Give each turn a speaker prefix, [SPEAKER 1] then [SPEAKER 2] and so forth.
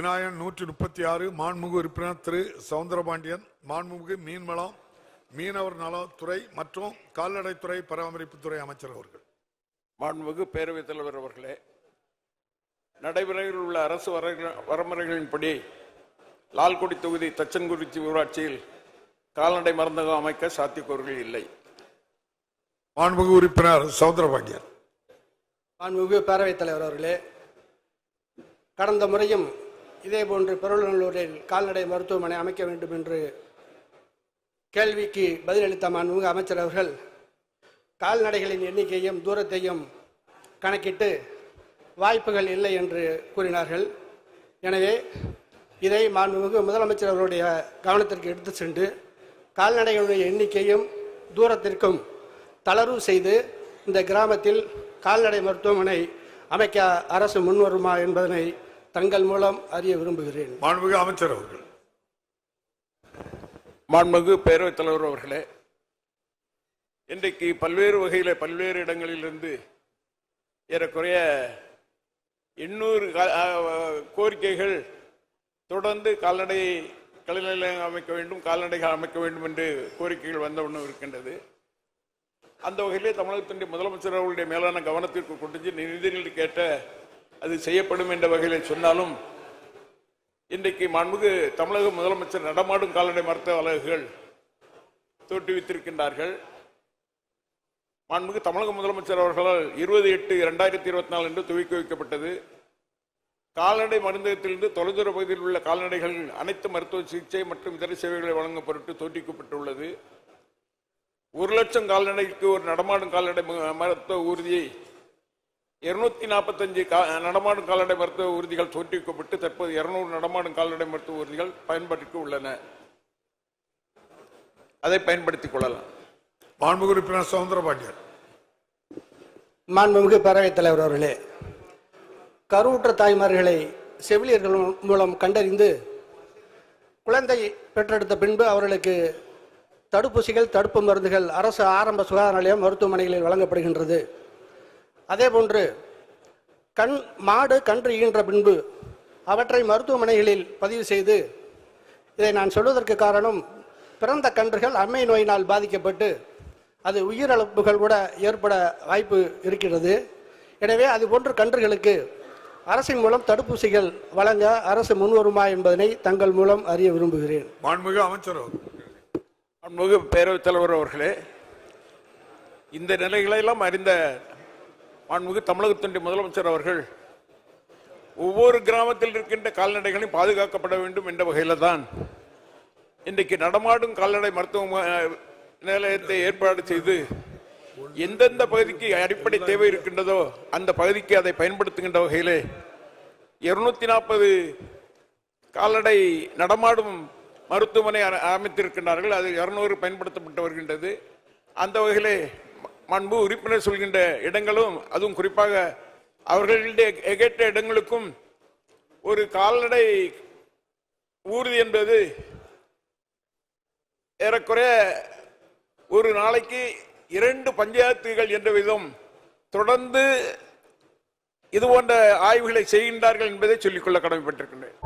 [SPEAKER 1] விநாயகன் 136 மாண்புமிகு உறுப்பினர் திரு சவுந்தரபாண்டியன் மாண்புமிகு மீன்வளம் மீனவர் நலத்துறை மற்றும் கால்நடைத்துறை பராமரிப்புத்துறை அமைச்சர் அவர்கள்.
[SPEAKER 2] மாண்புமிகு பேரவைத் தலைவர் அவர்களே, நடைமுறையில் உள்ள அரசு வரமுறைகளின்படி லால்குடி தொகுதி தச்சன்குறிச்சி ஊராட்சியில் கால்நடை மருந்தகம் அமைக்க சாத்தியக்கூறுகள் இல்லை.
[SPEAKER 1] மாண்புமிகு உறுப்பினர் சவுந்தரபாண்டியன்.
[SPEAKER 3] மாண்புமிகு பேரவைத் தலைவர் அவர்களே, கடந்த முறையும் இதேபோன்று பெருநல்லூரில் கால்நடை மருத்துவமனை அமைக்க வேண்டும் என்று கேள்விக்கு பதிலளித்த மாண்புமிகு அமைச்சர் அவர்கள் கால்நடைகளின் எண்ணிக்கையும் தூரத்தையும் கணக்கிட்டு வாய்ப்புகள் இல்லை என்று கூறினார்கள். எனவே இதை மாண்புமிகு முதலமைச்சர் அவருடைய கவனத்திற்கு எடுத்து சென்று கால்நடைகளுடைய எண்ணிக்கையும் தூரத்திற்கும் தளர்வு செய்து இந்த கிராமத்தில் கால்நடை மருத்துவமனை அமைக்க அரசு முன்வருமா என்பதனை தங்கள் மூலம் அறிய விரும்புகிறேன்.
[SPEAKER 1] மாண்புமிகு அமைச்சர் அவர்கள்.
[SPEAKER 2] மாண்புமிகு பேரவைத் தலைவர் அவர்களே, இன்றைக்கு பல்வேறு வகையில பல்வேறு இடங்களிலிருந்து ஏறக்குறைய 800 கோரிக்கைகள் தொடர்ந்து கால்நடை கலைநிலையம் அமைக்க வேண்டும், கால்நடைகள் அமைக்க வேண்டும் என்று கோரிக்கைகள் வந்தவுடன் இருக்கின்றது. அந்த வகையிலே தமிழகத்தினுடைய முதலமைச்சர் அவர்களுடைய மேலான கவனத்திற்கு கொண்டு நிதியில் கேட்ட அது செய்யப்படும் என்ற வகையில் சொன்னாலும் இன்றைக்கு மாண்புமிகு தமிழக முதலமைச்சர் நடமாடும் கால்நடை மருத்துவ அலகுகள் தோற்றுவித்திருக்கின்றார்கள். மாண்புமிகு தமிழக முதலமைச்சர் அவர்களால் 20/8/2024 என்று துவக்கி வைக்கப்பட்டது. கால்நடை மருந்தகத்திலிருந்து தொலைதூர பகுதியில் உள்ள கால்நடைகள் அனைத்து மருத்துவ சிகிச்சை மற்றும் இதர சேவைகளை வழங்க பொருட்டு தோற்றுவிக்கப்பட்டுள்ளது. 1,00,000 கால்நடைக்கு ஒரு நடமாடும் கால்நடை மருத்துவ ஊர்தியை 245 நடமாடும் கால்நடை மருத்துவ ஊர்திகள் தோற்றுவிக்கப்பட்டு தற்போது 200 நடமாடும் கால்நடை மருத்துவ ஊர்திகள் பயன்பாட்டிற்கு உள்ளன. அதை பயன்படுத்திக் கொள்ளலாம்.
[SPEAKER 1] மாண்புமிகு உறுப்பினர் சவுந்தரபாண்டியன்.
[SPEAKER 3] மாண்புமிகு பேரவைத் தலைவர் அவர்களே, கருவுற்ற தாய்மார்களை செவிலியர்கள் மூலம் கண்டறிந்து குழந்தை பெற்றெடுத்த பின்பு அவர்களுக்கு தடுப்பூசிகள் தடுப்பு மருந்துகள் அரசு ஆரம்ப சுகாதார நிலையம் மருத்துவமனைகளில் வழங்கப்படுகின்றது. அதேபோன்று மாடு கன்று ஈன்ற பின்பு அவற்றை மருத்துவமனைகளில் பதிவு செய்து, இதை நான் சொல்வதற்கு காரணம், பிறந்த கன்றுகள் அம்மை நோயினால் பாதிக்கப்பட்டு அது உயிரிழப்புகள் கூட ஏற்பட வாய்ப்பு இருக்கிறது. எனவே அதுபோன்ற கன்றுகளுக்கு அரசின் மூலம் தடுப்பூசிகள் வழங்க அரசு முன்வருமா என்பதனை தங்கள் மூலம் அறிய விரும்புகிறேன்.
[SPEAKER 1] மாண்புமிகு அமைச்சர்.
[SPEAKER 2] மாண்புமிகு பேரவைத் தலைவர் அவர்களே, இந்த நிலைகளெல்லாம் அறிந்த மாண்புமிகு தமிழகத்தினுடைய முதலமைச்சர் அவர்கள் ஒவ்வொரு கிராமத்தில் இருக்கின்ற கால்நடைகளையும் பாதுகாக்கப்பட வேண்டும் என்ற வகையில் தான் இன்றைக்கு நடமாடும் கால்நடை மருத்துவ நிலையத்தை ஏற்பாடு செய்து எந்தெந்த பகுதிக்கு அடிப்படை தேவை இருக்கின்றதோ அந்த பகுதிக்கு அதை பயன்படுத்துகின்ற வகையிலே 240 கால்நடை நடமாடும் மருத்துவமனை அமைத்திருக்கின்றார்கள். அது 200 பயன்படுத்தப்பட்டு வருகின்றது. அந்த வகையிலே மாண்பு உறுப்பினர் சொல்கின்ற இடங்களும், அதுவும் குறிப்பாக அவர்களுடைய கேட்ட இடங்களுக்கும் ஒரு கால்நடை ஊர்தி என்பது ஏறக்குறைய ஒரு நாளைக்கு 2 பஞ்சாயத்துகள் என்ற விதம் தொடர்ந்து இது போன்ற ஆய்வுகளை செய்கின்றார்கள் என்பதை சொல்லிக்கொள்ள கடமைப்பட்டிருக்கின்றேன்.